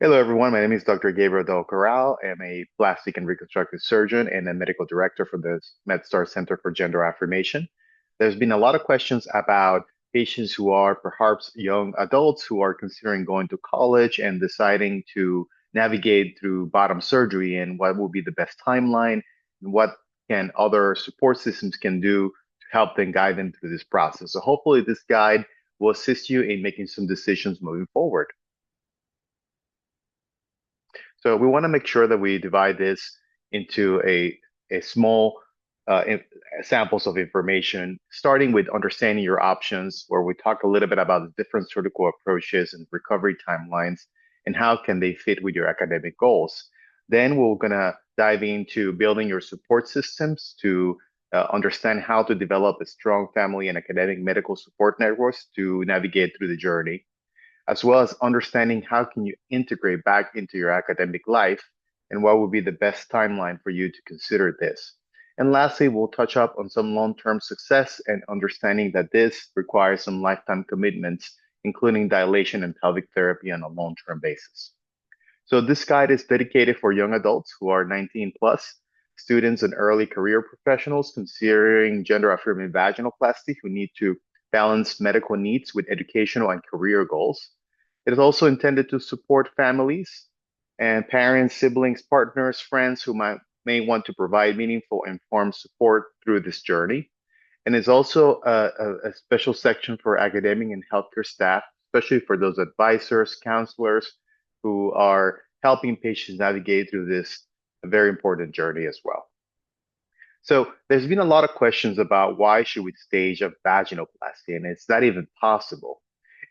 Hello, everyone. My name is Dr. Gabriel Del Corral. I'm a plastic and reconstructive surgeon and a medical director for the MedStar Center for Gender Affirmation. There's been a lot of questions about patients who are perhaps young adults who are considering going to college and deciding to navigate through bottom surgery and what will be the best timeline and what can other support systems can do to help them guide them through this process. So hopefully this guide will assist you in making some decisions moving forward. So we want to make sure that we divide this into a small samples of information, starting with understanding your options, where we talk a little bit about the different surgical approaches and recovery timelines and how can they fit with your academic goals. Then we're going to dive into building your support systems to understand how to develop a strong family and academic medical support networks to navigate through the journey, as well as understanding how can you integrate back into your academic life and what would be the best timeline for you to consider this. And lastly, we'll touch up on some long-term success and understanding that this requires some lifetime commitments, including dilation and pelvic therapy on a long-term basis. So this guide is dedicated for young adults who are 19 plus, students and early career professionals considering gender-affirming vaginoplasty who need to balance medical needs with educational and career goals. It is also intended to support families and parents, siblings, partners, friends who may want to provide meaningful, informed support through this journey. And it's also a special section for academic and healthcare staff, especially for those advisors, counselors who are helping patients navigate through this very important journey as well. So there's been a lot of questions about why should we stage a vaginoplasty, and it's not even possible.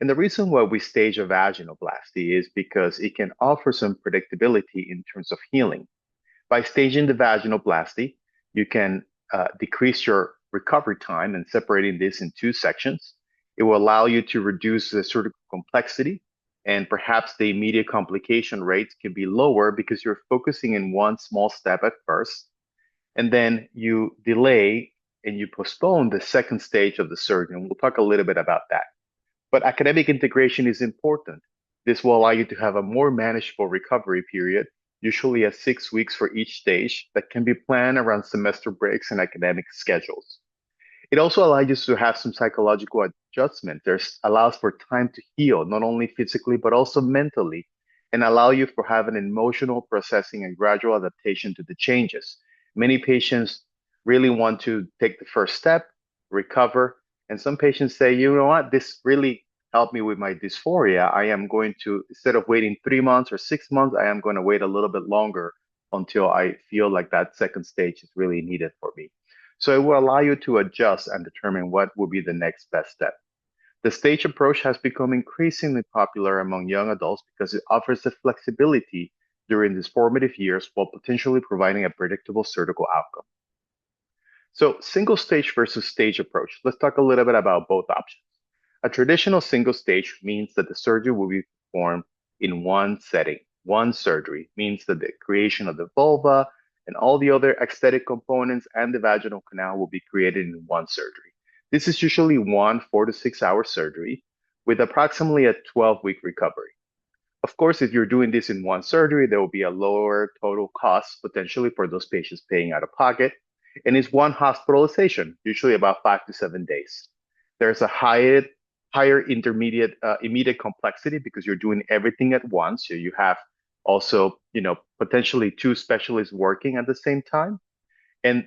And the reason why we stage a vaginoplasty is because it can offer some predictability in terms of healing. By staging the vaginoplasty, you can decrease your recovery time and separating this in two sections. It will allow you to reduce the surgical complexity, and perhaps the immediate complication rates can be lower because you're focusing in one small step at first, and then you delay and you postpone the second stage of the surgery. And we'll talk a little bit about that. But academic integration is important. This will allow you to have a more manageable recovery period, usually at 6 weeks for each stage, that can be planned around semester breaks and academic schedules. It also allows you to have some psychological adjustment. There's allows for time to heal, not only physically, but also mentally, and allow you for have an emotional processing and gradual adaptation to the changes. Many patients really want to take the first step, recover, and some patients say, you know what, this really helped me with my dysphoria. I am going to, instead of waiting 3 months or 6 months, I am going to wait a little bit longer until I feel like that second stage is really needed for me. So it will allow you to adjust and determine what will be the next best step. The stage approach has become increasingly popular among young adults because it offers the flexibility during these formative years while potentially providing a predictable surgical outcome. So single stage versus stage approach. Let's talk a little bit about both options. A traditional single stage means that the surgery will be performed in one setting. One surgery means that the creation of the vulva and all the other aesthetic components and the vaginal canal will be created in one surgery. This is usually one 4 to 6 hour surgery with approximately a 12-week recovery. Of course, if you're doing this in one surgery, there will be a lower total cost potentially for those patients paying out of pocket. And it's one hospitalization, usually about 5 to 7 days. There's a higher immediate complexity because you're doing everything at once. So you have also, potentially two specialists working at the same time. And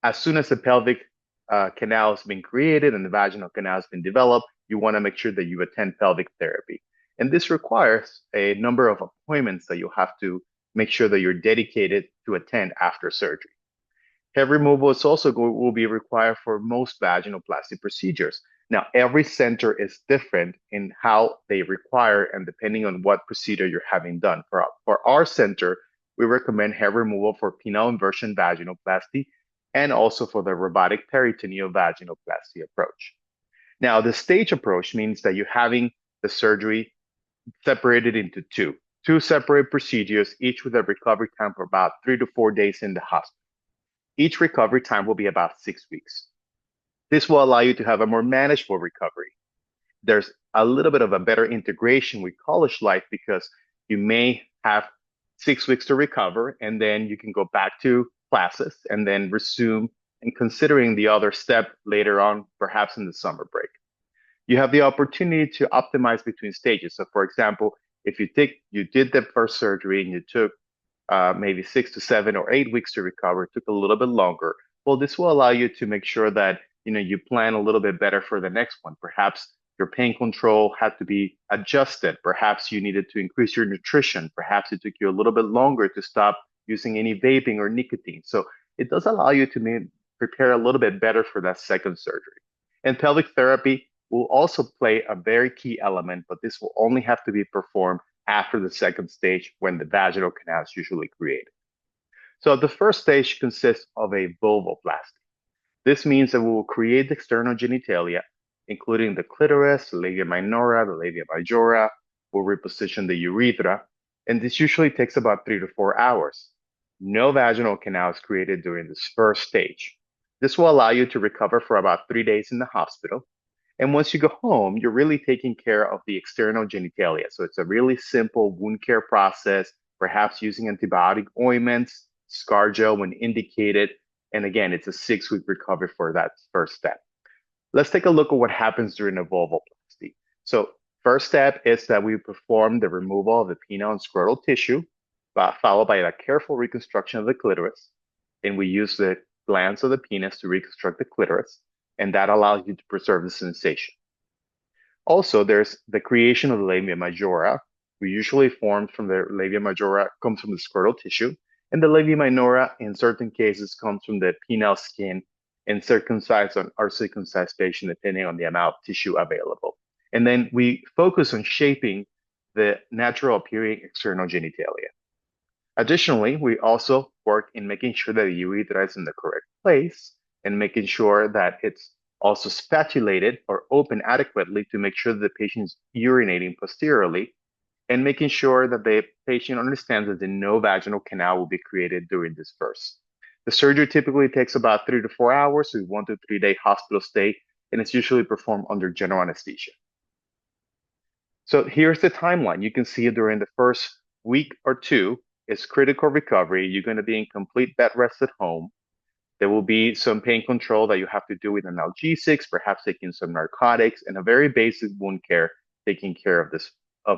as soon as the pelvic canal has been created and the vaginal canal has been developed, you want to make sure that you attend pelvic therapy. And this requires a number of appointments that you have to make sure that you're dedicated to attend after surgery. Hair removal is also will be required for most vaginoplasty procedures. Now, every center is different in how they require and depending on what procedure you're having done. For our center, we recommend hair removal for penile inversion vaginoplasty and also for the robotic peritoneal vaginoplasty approach. Now, the stage approach means that you're having the surgery separated into two separate procedures, each with a recovery time for about 3 to 4 days in the hospital. Each recovery time will be about 6 weeks. This will allow you to have a more manageable recovery. There's a little bit of a better integration with college life because You may have 6 weeks to recover, and then you can go back to classes and then resume and considering the other step later on, perhaps in the summer break. You have the opportunity to optimize between stages. So for example, if you did the first surgery and you took maybe 6 to 7 or 8 weeks to recover, it took a little bit longer. Well, this will allow you to make sure that you plan a little bit better for the next one. Perhaps your pain control had to be adjusted. Perhaps you needed to increase your nutrition. Perhaps it took you a little bit longer to stop using any vaping or nicotine. So it does allow you to prepare a little bit better for that second surgery. And pelvic therapy will also play a very key element, but this will only have to be performed after the second stage when the vaginal canal is usually created. So the first stage consists of a vulvoplasty. This means that we will create the external genitalia, including the clitoris, the labia minora, the labia majora. We'll reposition the urethra, and this usually takes about 3 to 4 hours. No vaginal canal is created during this first stage. This will allow you to recover for about 3 days in the hospital. And once you go home, you're really taking care of the external genitalia. So it's a really simple wound care process, perhaps using antibiotic ointments, scar gel when indicated. And again, it's a 6-week recovery for that first step. Let's take a look at what happens during a vulvoplasty. So first step is that we perform the removal of the penile and scrotal tissue, followed by a careful reconstruction of the clitoris. And we use the glands of the penis to reconstruct the clitoris, and that allows you to preserve the sensation. Also, there's the creation of the labia majora. We usually formed from the labia majora, comes from the scrotal tissue, and the labia minora, in certain cases, comes from the penile skin and circumcised or uncircumcised patient, depending on the amount of tissue available. And then we focus on shaping the natural appearing external genitalia. Additionally, we also work in making sure that the urethra is in the correct place and making sure that it's also spatulated or open adequately to make sure that the patient is urinating posteriorly and making sure that the patient understands that no vaginal canal will be created during this first. The surgery typically takes about 3 to 4 hours, so 1 to 3 day hospital stay, and it's usually performed under general anesthesia. So here's the timeline. You can see during the first week or two is critical recovery. You're going to be in complete bed rest at home. There will be some pain control that you have to do with analgesics, perhaps taking some narcotics, and a very basic wound care, taking care of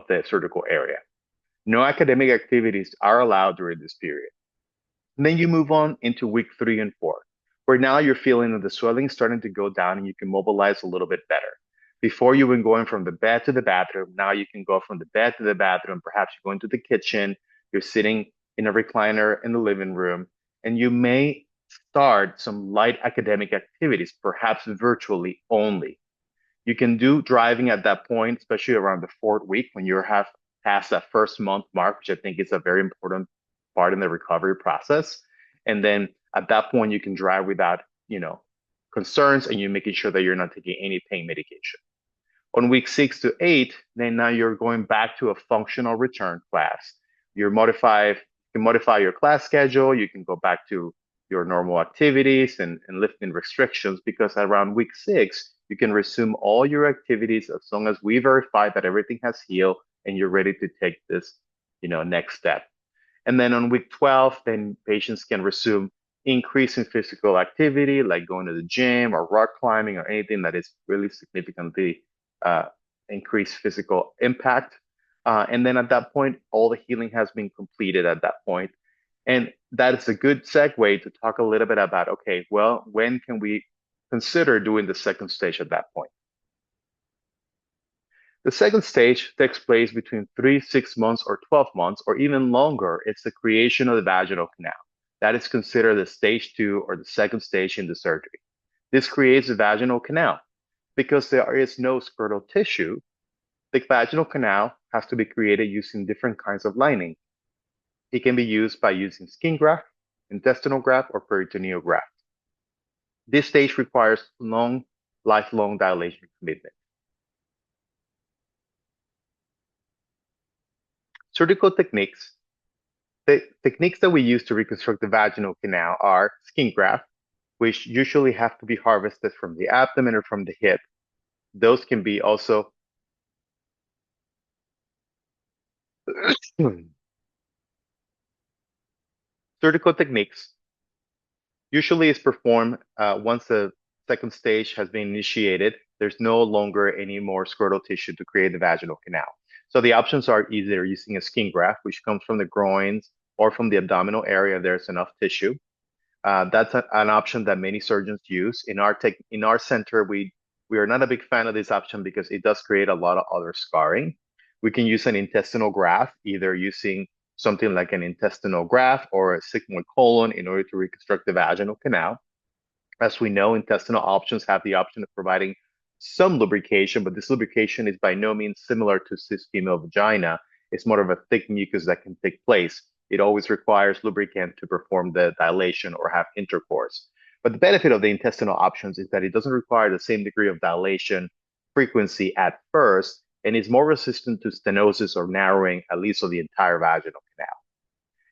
the surgical area. No academic activities are allowed during this period. And then you move on into week 3 and 4, where now you're feeling that the swelling is starting to go down and you can mobilize a little bit better. Before you were going from the bed to the bathroom, now you can go from the bed to the bathroom. Perhaps you go into the kitchen, you're sitting in a recliner in the living room, and you may start some light academic activities, perhaps virtually only. You can do driving at that point, especially around the 4th week when you have passed that first month mark, which I think is a very important part in the recovery process. And then at that point, you can drive without, concerns, and you're making sure that you're not taking any pain medication. On week 6 to 8, then now you're going back to a functional return class. You can modify your class schedule. You can go back to your normal activities and lifting restrictions, because around week 6, you can resume all your activities as long as we verify that everything has healed and you're ready to take this, next step. And then on week 12, then patients can resume increase in physical activity, like going to the gym or rock climbing or anything that is really significantly increased physical impact. And then at that point, all the healing has been completed at that point. And that is a good segue to talk a little bit about, okay, well, when can we consider doing the second stage at that point? The second stage takes place between 3, 6 months, or 12 months, or even longer. It's the creation of the vaginal canal. That is considered the stage 2 or the second stage in the surgery. This creates a vaginal canal. Because there is no scrotal tissue, the vaginal canal has to be created using different kinds of lining. It can be used by using skin graft, intestinal graft, or peritoneal graft. This stage requires lifelong dilation commitment. Surgical techniques. The techniques that we use to reconstruct the vaginal canal are skin graft, which usually have to be harvested from the abdomen or from the hip. Those can be also Surgical techniques usually is performed once the second stage has been initiated. There's no longer any more scrotal tissue to create the vaginal canal. So the options are either using a skin graft, which comes from the groins or from the abdominal area if there's enough tissue. That's an option that many surgeons use. In our center, we are not a big fan of this option because it does create a lot of other scarring. We can use an intestinal graft, either using something like an intestinal graft or a sigmoid colon in order to reconstruct the vaginal canal. As we know, intestinal options have the option of providing some lubrication, but this lubrication is by no means similar to cis female vagina. It's more of a thick mucus that can take place. It always requires lubricant to perform the dilation or have intercourse. But the benefit of the intestinal options is that it doesn't require the same degree of dilation frequency at first, and is more resistant to stenosis or narrowing, at least of the entire vaginal canal.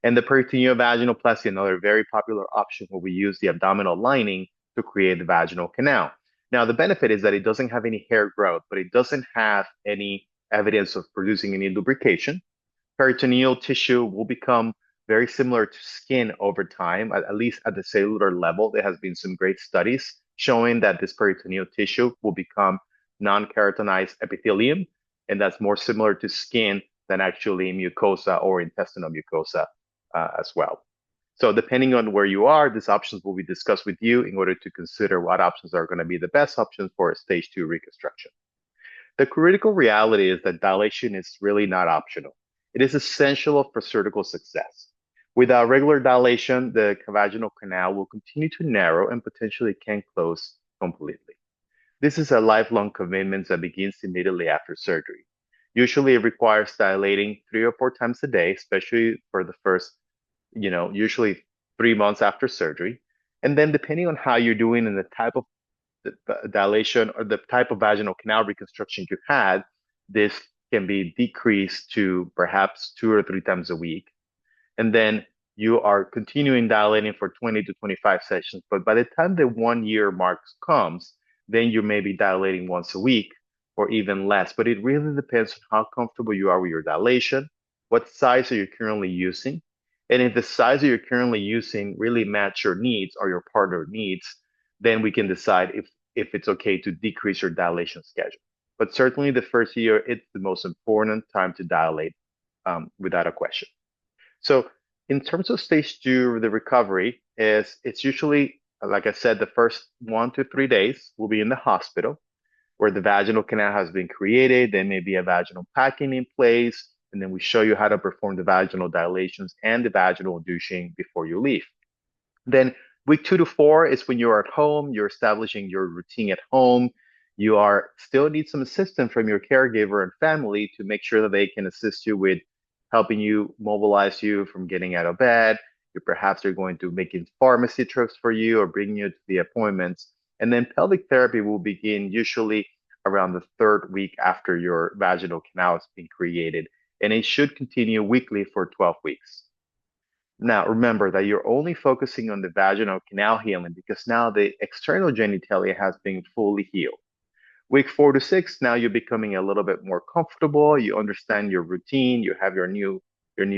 And the peritoneal vaginoplasty, another very popular option where we use the abdominal lining to create the vaginal canal. Now, the benefit is that it doesn't have any hair growth, but it doesn't have any evidence of producing any lubrication. Peritoneal tissue will become very similar to skin over time, at least at the cellular level. There has been some great studies showing that this peritoneal tissue will become non-keratinized epithelium, and that's more similar to skin than actually mucosa or intestinal mucosa as well. So depending on where you are, these options will be discussed with you in order to consider what options are going to be the best options for a stage 2 reconstruction. The critical reality is that dilation is really not optional. It is essential for surgical success. Without regular dilation, the vaginal canal will continue to narrow and potentially can close completely. This is a lifelong commitment that begins immediately after surgery. Usually it requires dilating 3 or 4 times a day, especially for the first, usually 3 months after surgery. And then depending on how you're doing and the type of dilation or the type of vaginal canal reconstruction you had, this can be decreased to perhaps 2 or 3 times a week. And then you are continuing dilating for 20 to 25 sessions. But by the time the 1 year mark comes, then you may be dilating once a week or even less. But it really depends on how comfortable you are with your dilation, what size are you currently using, and if the size that you're currently using really match your needs or your partner needs, then we can decide if it's okay to decrease your dilation schedule. But certainly the first year, it's the most important time to dilate without a question. So in terms of stage 2, the recovery it's usually, like I said, the first 1 to 3 days will be in the hospital where the vaginal canal has been created. There may be a vaginal packing in place, and then we show you how to perform the vaginal dilations and the vaginal douching before you leave. Then week 2 to 4 is when you're at home, you're establishing your routine at home. You are still need some assistance from your caregiver and family to make sure that they can assist you with helping you mobilize you from getting out of bed. Perhaps they're going to making pharmacy trips for you or bringing you to the appointments. And then pelvic therapy will begin usually around the 3rd week after your vaginal canal has been created. And it should continue weekly for 12 weeks. Now, remember that you're only focusing on the vaginal canal healing because now the external genitalia has been fully healed. Week 4 to 6, now you're becoming a little bit more comfortable. You understand your routine. You have your new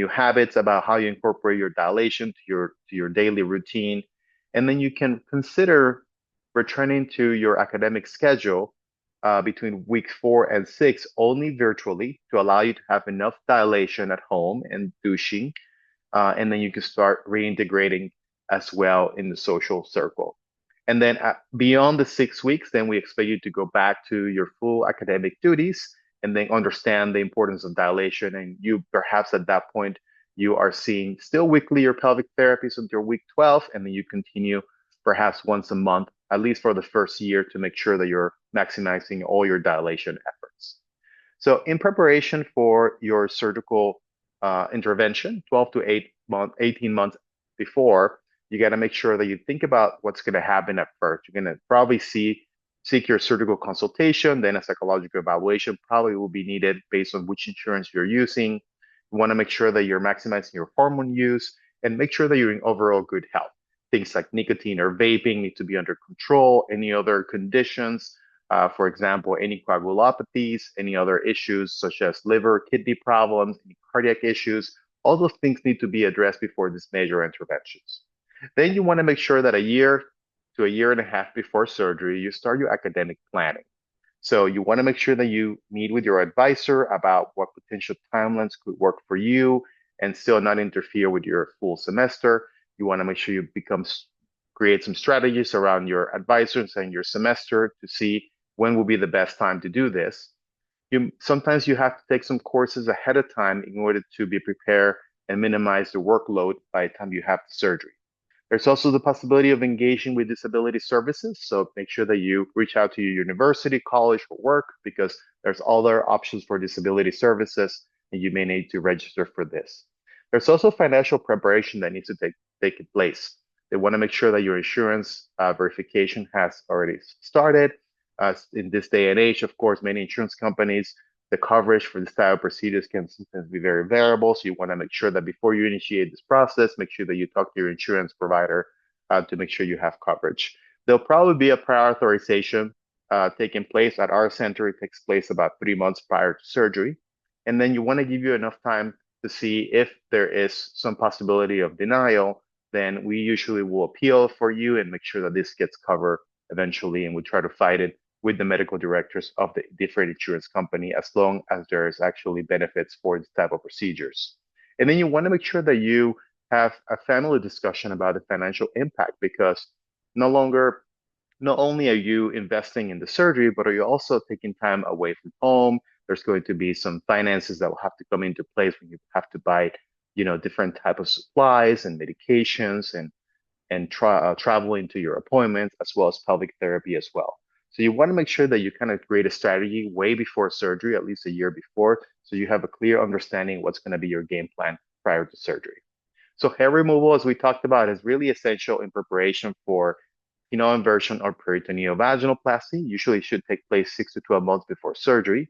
habits about how you incorporate your dilation to your daily routine, and then you can consider returning to your academic schedule between weeks 4 and 6 only virtually to allow you to have enough dilation at home and douching, and then you can start reintegrating as well in the social circle. And then beyond the 6 weeks, then we expect you to go back to your full academic duties and then understand the importance of dilation. And you perhaps at that point, you are seeing still weekly your pelvic therapies until week 12, and then you continue perhaps once a month, at least for the first year, to make sure that you're maximizing all your dilation efforts. So in preparation for your surgical intervention, 12 to 18 months before, you got to make sure that you think about what's going to happen at first. You're going to probably seek your surgical consultation, then a psychological evaluation probably will be needed based on which insurance you're using. You want to make sure that you're maximizing your hormone use and make sure that you're in overall good health. Things like nicotine or vaping need to be under control. Any other conditions For example, any coagulopathies, any other issues such as liver, kidney problems, any cardiac issues, all those things need to be addressed before these major interventions. Then you want to make sure that a year to a year and a half before surgery, you start your academic planning. So you want to make sure that you meet with your advisor about what potential timelines could work for you and still not interfere with your full semester. You want to make sure you create some strategies around your advisors and your semester to see when will be the best time to do this. Sometimes you have to take some courses ahead of time in order to be prepared and minimize the workload by the time you have the surgery. There's also the possibility of engaging with disability services. So make sure that you reach out to your university, college, or work because there's other options for disability services and you may need to register for this. There's also financial preparation that needs to take place. They want to make sure that your insurance verification has already started. In this day and age, of course, many insurance companies, the coverage for this type of procedures can sometimes be very variable. So you want to make sure that before you initiate this process, make sure that you talk to your insurance provider to make sure you have coverage. There'll probably be a prior authorization taking place at our center. It takes place about 3 months prior to surgery. And then you want to give you enough time to see if there is some possibility of denial. Then we usually will appeal for you and make sure that this gets covered eventually. And we try to fight it with the medical directors of the different insurance company as long as there's actually benefits for this type of procedures. And then you want to make sure that you have a family discussion about the financial impact because not only are you investing in the surgery, but are you also taking time away from home? There's going to be some finances that will have to come into place when you have to buy, different type of supplies and medications and traveling to your appointments as well as pelvic therapy as well. So you want to make sure that you kind of create a strategy way before surgery, at least a year before, so you have a clear understanding what's going to be your game plan prior to surgery. So hair removal, as we talked about, is really essential in preparation for penile inversion or peritoneal vaginoplasty. Usually should take place 6 to 12 months before surgery.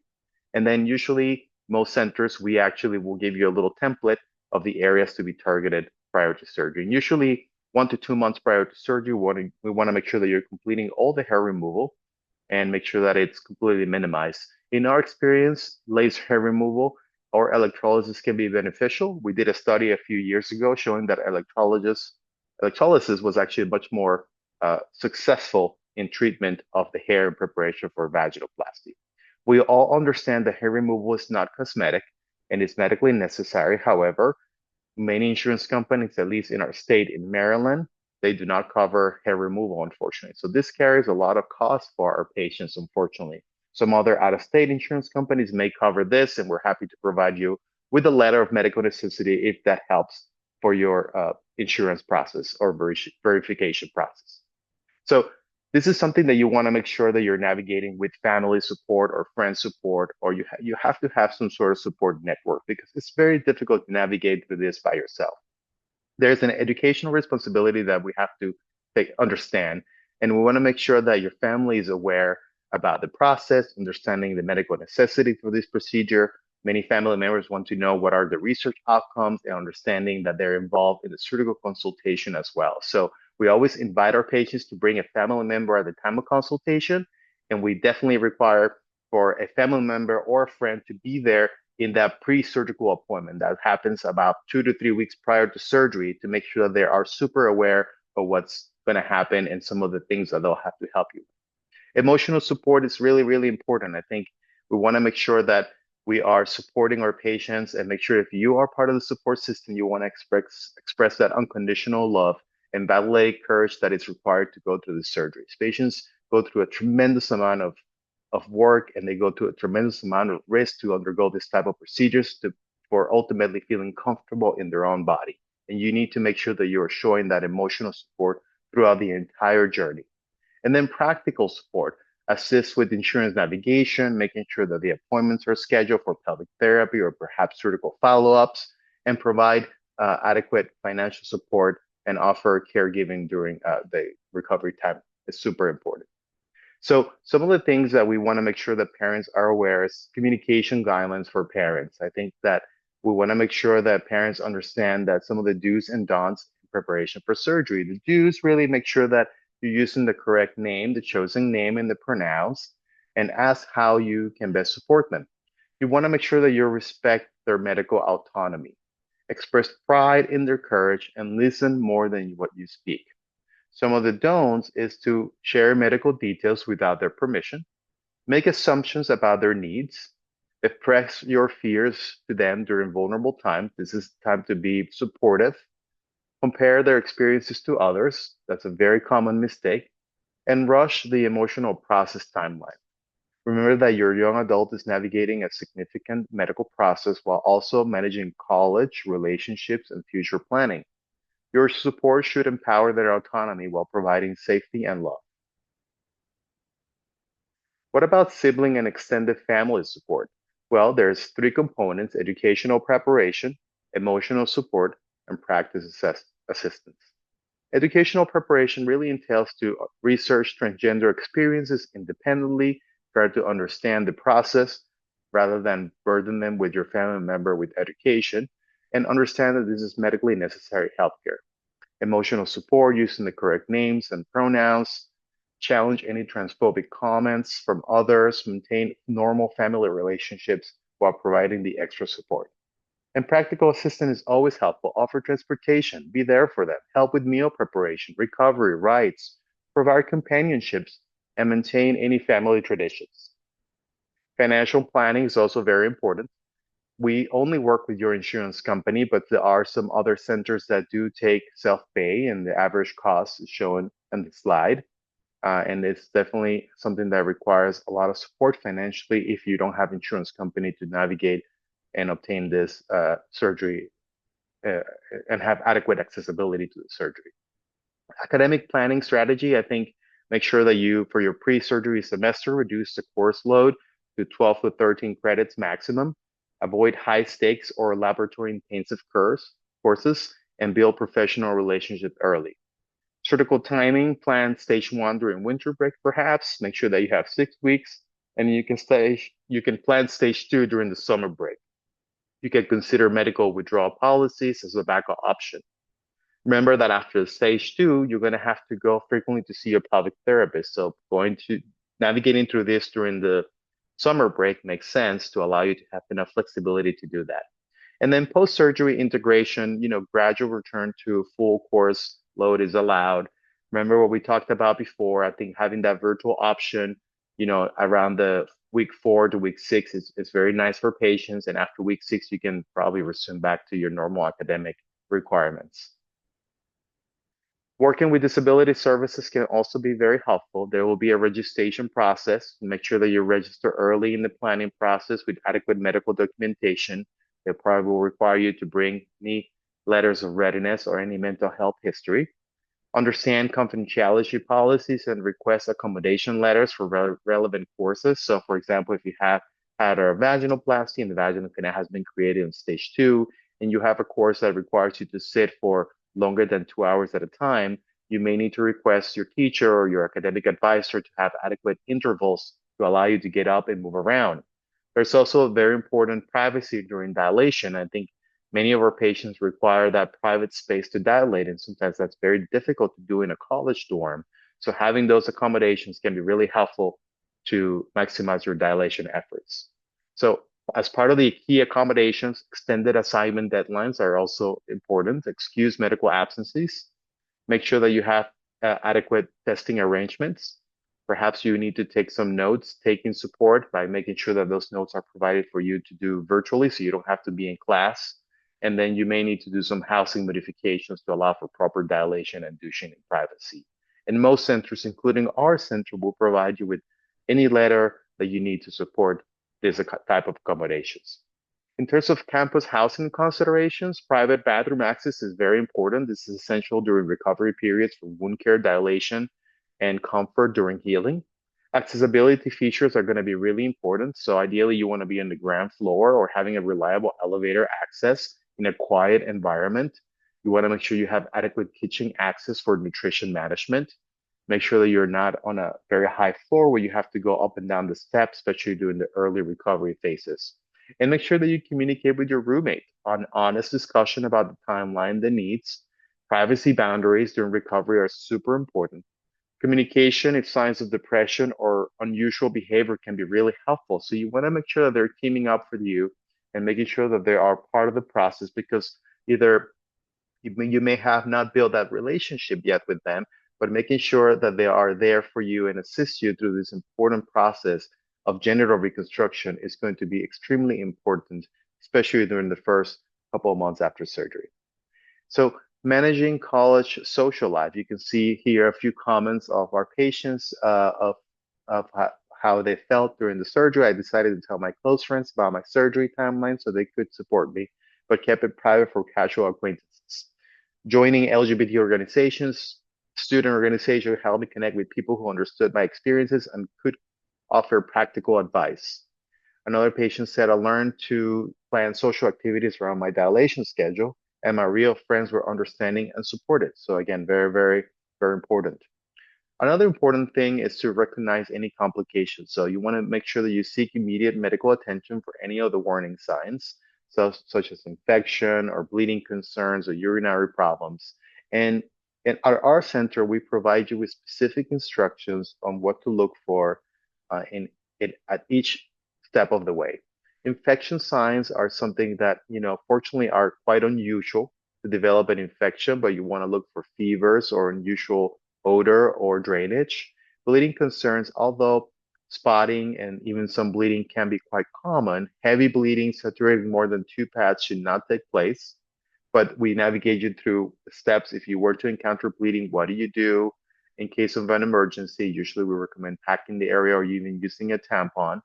And then usually most centers, we actually will give you a little template of the areas to be targeted prior to surgery. And usually 1 to 2 months prior to surgery, we want to make sure that you're completing all the hair removal and make sure that it's completely minimized. In our experience, laser hair removal or electrolysis can be beneficial. We did a study a few years ago showing that electrolysis was actually much more successful in treatment of the hair in preparation for vaginoplasty. We all understand that hair removal is not cosmetic and is medically necessary. However, many insurance companies, at least in our state in Maryland, they do not cover hair removal, unfortunately. So this carries a lot of cost for our patients, unfortunately. Some other out-of-state insurance companies may cover this, and we're happy to provide you with a letter of medical necessity if that helps for your insurance process or verification process. So this is something that you want to make sure that you're navigating with family support or friend support, or you have to have some sort of support network because it's very difficult to navigate through this by yourself. There's an educational responsibility that we have to understand, and we want to make sure that your family is aware about the process, understanding the medical necessity for this procedure. Many family members want to know what are the research outcomes and understanding that they're involved in the surgical consultation as well. So we always invite our patients to bring a family member at the time of consultation, and we definitely require for a family member or a friend to be there in that pre-surgical appointment that happens about 2 to 3 weeks prior to surgery to make sure that they are super aware of what's going to happen and some of the things that they'll have to help you. Emotional support is really, really important. I think we want to make sure that we are supporting our patients and make sure if you are part of the support system, you want to express that unconditional love and validate courage that is required to go through the surgeries. Patients go through a tremendous amount of work and they go through a tremendous amount of risk to undergo this type of procedures for ultimately feeling comfortable in their own body. And you need to make sure that you are showing that emotional support throughout the entire journey. And then practical support, assist with insurance navigation, making sure that the appointments are scheduled for pelvic therapy or perhaps surgical follow-ups, and provide adequate financial support and offer caregiving during the recovery time is super important. So some of the things that we want to make sure that parents are aware is communication guidelines for parents. I think that we want to make sure that parents understand that some of the do's and don'ts in preparation for surgery. The do's really make sure that you're using the correct name, the chosen name, and the pronouns. and ask how you can best support them. You want to make sure that you respect their medical autonomy, express pride in their courage, and listen more than what you speak. Some of the don'ts is to share medical details without their permission, make assumptions about their needs, express your fears to them during vulnerable times. This is time to be supportive. Compare their experiences to others. That's a very common mistake. And rush the emotional process timeline. Remember that your young adult is navigating a significant medical process while also managing college, relationships, and future planning. Your support should empower their autonomy while providing safety and love. What about sibling and extended family support? Well, there's three components: educational preparation, emotional support, and practice assistance. Educational preparation really entails to research transgender experiences independently, try to understand the process rather than burden them with your family member with education, and understand that this is medically necessary healthcare. Emotional support using the correct names and pronouns, challenge any transphobic comments from others, maintain normal family relationships while providing the extra support. And practical assistance is always helpful. Offer transportation, be there for them, help with meal preparation, recovery, rights, provide companionships, and maintain any family traditions. Financial planning is also very important. We only work with your insurance company, but there are some other centers that do take self-pay, and the average cost is shown in the slide. And it's definitely something that requires a lot of support financially if you don't have insurance company to navigate and obtain this surgery uh, and have adequate accessibility to the surgery. Academic planning strategy, I think, make sure that you, for your pre-surgery semester, reduce the course load to 12 to 13 credits maximum, avoid high stakes or laboratory intensive courses, and build professional relationship early. Surgical timing, plan stage one during winter break, perhaps. Make sure that you have 6 weeks, and you can plan stage two during the summer break. You can consider medical withdrawal policies as a backup option. Remember that after stage two, you're going to have to go frequently to see your pelvic therapist. So going to navigating through this during the summer break makes sense to allow you to have enough flexibility to do that. And then post-surgery integration, gradual return to full course load is allowed. Remember what we talked about before. I think having that virtual option, around the week 4 to week 6 is very nice for patients. And after week 6, you can probably resume back to your normal academic requirements. Working with disability services can also be very helpful. There will be a registration process. Make sure that you register early in the planning process with adequate medical documentation. They probably will require you to bring any letters of readiness or any mental health history. Understand confidentiality policies and request accommodation letters for relevant courses. So, for example, if you have had a vaginoplasty and the vaginal canal has been created in stage 2, and you have a course that requires you to sit for longer than 2 hours at a time, you may need to request your teacher or your academic advisor to have adequate intervals to allow you to get up and move around. There's also a very important privacy during dilation. I think many of our patients require that private space to dilate, and sometimes that's very difficult to do in a college dorm. So having those accommodations can be really helpful to maximize your dilation efforts. So as part of the key accommodations, extended assignment deadlines are also important. Excuse medical absences. Make sure that you have adequate testing arrangements. Perhaps you need to take some notes, taking support by making sure that those notes are provided for you to do virtually so you don't have to be in class. And then you may need to do some housing modifications to allow for proper dilation and douching in privacy. And most centers, including our center, will provide you with any letter that you need to support this type of accommodations. In terms of campus housing considerations, private bathroom access is very important. This is essential during recovery periods for wound care, dilation, and comfort during healing. Accessibility features are going to be really important. So ideally, you want to be on the ground floor or having a reliable elevator access in a quiet environment. You want to make sure you have adequate kitchen access for nutrition management. Make sure that you're not on a very high floor where you have to go up and down the steps, especially during the early recovery phases. And make sure that you communicate with your roommate on honest discussion about the timeline, the needs. Privacy boundaries during recovery are super important. Communication, if signs of depression or unusual behavior can be really helpful. So you want to make sure that they're teaming up with you and making sure that they are part of the process because either you may have not built that relationship yet with them, but making sure that they are there for you and assist you through this important process of genital reconstruction is going to be extremely important, especially during the first couple of months after surgery. So managing college social life, you can see here a few comments of our patients of how they felt during the surgery. I decided to tell my close friends about my surgery timeline so they could support me, but kept it private for casual acquaintances. Joining LGBT organizations, student organizations helped me connect with people who understood my experiences and could offer practical advice. Another patient said, I learned to plan social activities around my dilation schedule, and my real friends were understanding and supportive. So, again, very, very, very important. Another important thing is to recognize any complications. So, you want to make sure that you seek immediate medical attention for any of the warning signs, such as infection or bleeding concerns or urinary problems. And at our center, we provide you with specific instructions on what to look for in it at each step of the way. Infection signs are something that, fortunately are quite unusual to develop an infection, but you want to look for fevers or unusual odor or drainage. Bleeding concerns, although spotting and even some bleeding can be quite common, heavy bleeding saturating more than 2 pads should not take place. But we navigate you through steps. If you were to encounter bleeding, what do you do? In case of an emergency, usually we recommend packing the area or even using a tampon.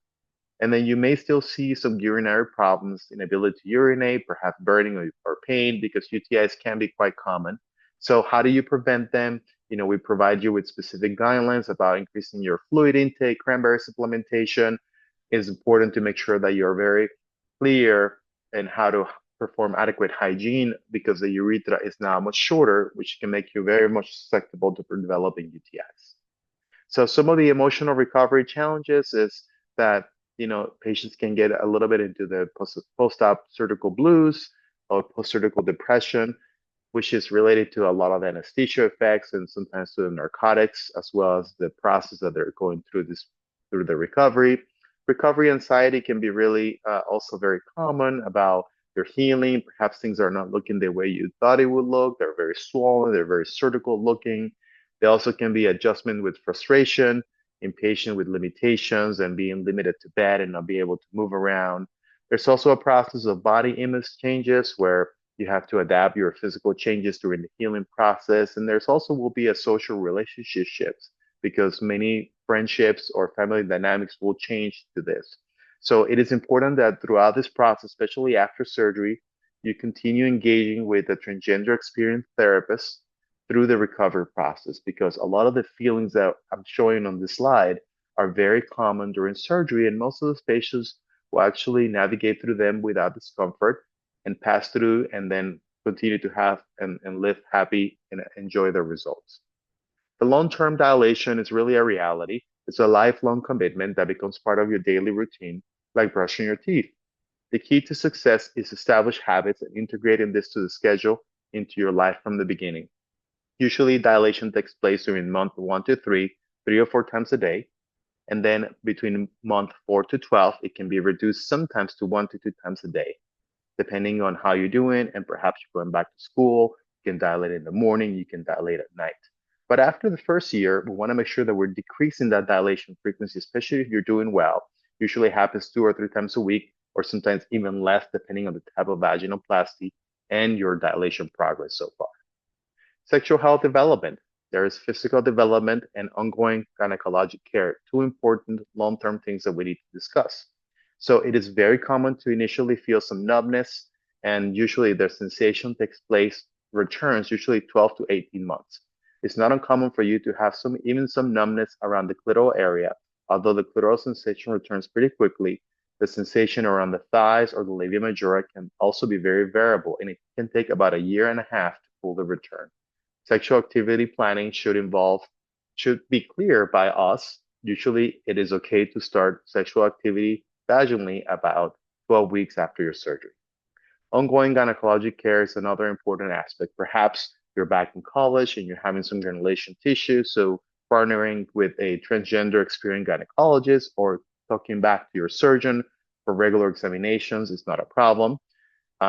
And then you may still see some urinary problems, inability to urinate, perhaps burning or pain, because UTIs can be quite common. So how do you prevent them? We provide you with specific guidelines about increasing your fluid intake, cranberry supplementation. It's important to make sure that you're very clear in how to perform adequate hygiene because the urethra is now much shorter, which can make you very much susceptible to developing UTIs. So some of the emotional recovery challenges is that patients can get a little bit into the post-op surgical blues or post-surgical depression, which is related to a lot of anesthesia effects and sometimes to the narcotics, as well as the process that they're going through the recovery. Recovery anxiety can be really also very common about your healing. Perhaps things are not looking the way you thought it would look. They're very swollen. They're very surgical looking. They also can be adjustment with frustration, impatient with limitations and being limited to bed and not be able to move around. There's also a process of body image changes where you have to adapt your physical changes during the healing process. And there's also will be a social relationship shifts because many friendships or family dynamics will change to this. So it is important that throughout this process, especially after surgery, you continue engaging with a transgender experienced therapist through the recovery process because a lot of the feelings that I'm showing on this slide are very common during surgery, and most of those patients will actually navigate through them without discomfort and pass through and then continue to have and live happy and enjoy the results. The long-term dilation is really a reality. It's a lifelong commitment that becomes part of your daily routine, like brushing your teeth. The key to success is establish habits and integrating this to the schedule into your life from the beginning. Usually dilation takes place during month 1 to 3, 3 or 4 times a day. And then between month 4 to 12, it can be reduced sometimes to 1 to 2 times a day, depending on how you're doing. And perhaps you're going back to school, you can dilate in the morning, you can dilate at night. But after the first year, we want to make sure that we're decreasing that dilation frequency, especially if you're doing well. Usually happens 2 or 3 times a week, or sometimes even less, depending on the type of vaginoplasty and your dilation progress so far. Sexual health development. There is physical development and ongoing gynecologic care, two important long-term things that we need to discuss. So it is very common to initially feel some numbness, and usually the sensation returns usually 12 to 18 months. It's not uncommon for you to have even some numbness around the clitoral area, although the clitoral sensation returns pretty quickly. The sensation around the thighs or the labia majora can also be very variable, and it can take about a year and a half to fully return. Sexual activity planning should be clear by us. Usually it is okay to start sexual activity vaginally about 12 weeks after your surgery. Ongoing gynecologic care is another important aspect. Perhaps you're back in college and you're having some granulation tissue, so partnering with a transgender experienced gynecologist or talking back to your surgeon for regular examinations is not a problem.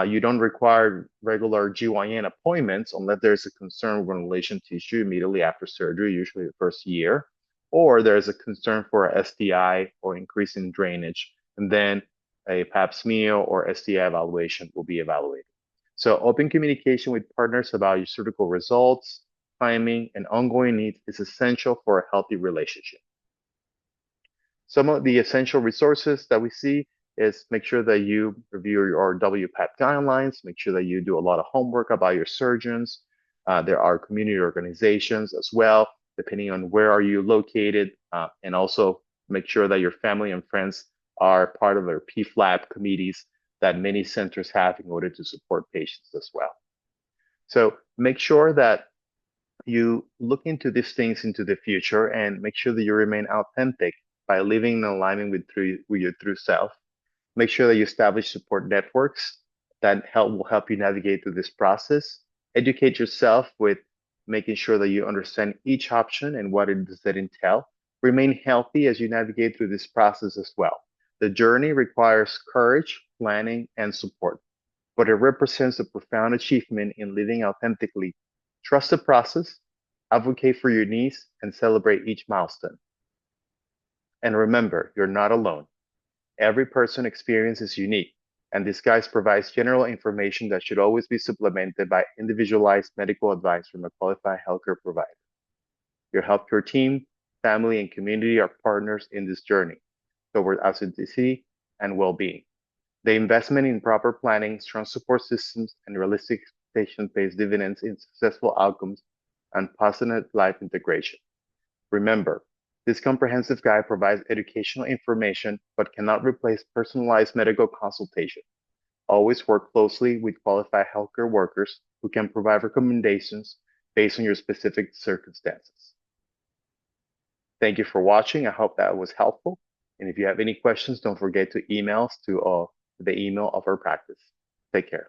You don't require regular GYN appointments unless there's a concern with relation tissue immediately after surgery, usually the first year, or there's a concern for a STI or increase in drainage, and then a pap smear or STI evaluation will be evaluated. So open communication with partners about your surgical results, timing, and ongoing needs is essential for a healthy relationship. Some of the essential resources that we see is make sure that you review your WPAP guidelines, make sure that you do a lot of homework about your surgeons. There are community organizations as well, depending on where are you located, and also make sure that your family and friends are part of their PFLAB committees that many centers have in order to support patients as well. So make sure that you look into these things into the future and make sure that you remain authentic by living in alignment with your true self. Make sure that you establish support networks that will help you navigate through this process. Educate yourself with making sure that you understand each option and what it does that entail. Remain healthy as you navigate through this process as well. The journey requires courage, planning, and support, but it represents a profound achievement in living authentically. Trust the process, advocate for your needs, and celebrate each milestone. And remember, you're not alone. Every person's experience is unique, and this guide provides general information that should always be supplemented by individualized medical advice from a qualified healthcare provider. Your healthcare team, family, and community are partners in this journey toward authenticity and well-being. The investment in proper planning, strong support systems, and realistic expectation pays dividends in successful outcomes and positive life integration. Remember, this comprehensive guide provides educational information but cannot replace personalized medical consultation. Always work closely with qualified healthcare workers who can provide recommendations based on your specific circumstances. Thank you for watching. I hope that was helpful. And if you have any questions, don't forget to email us to the email of our practice. Take care.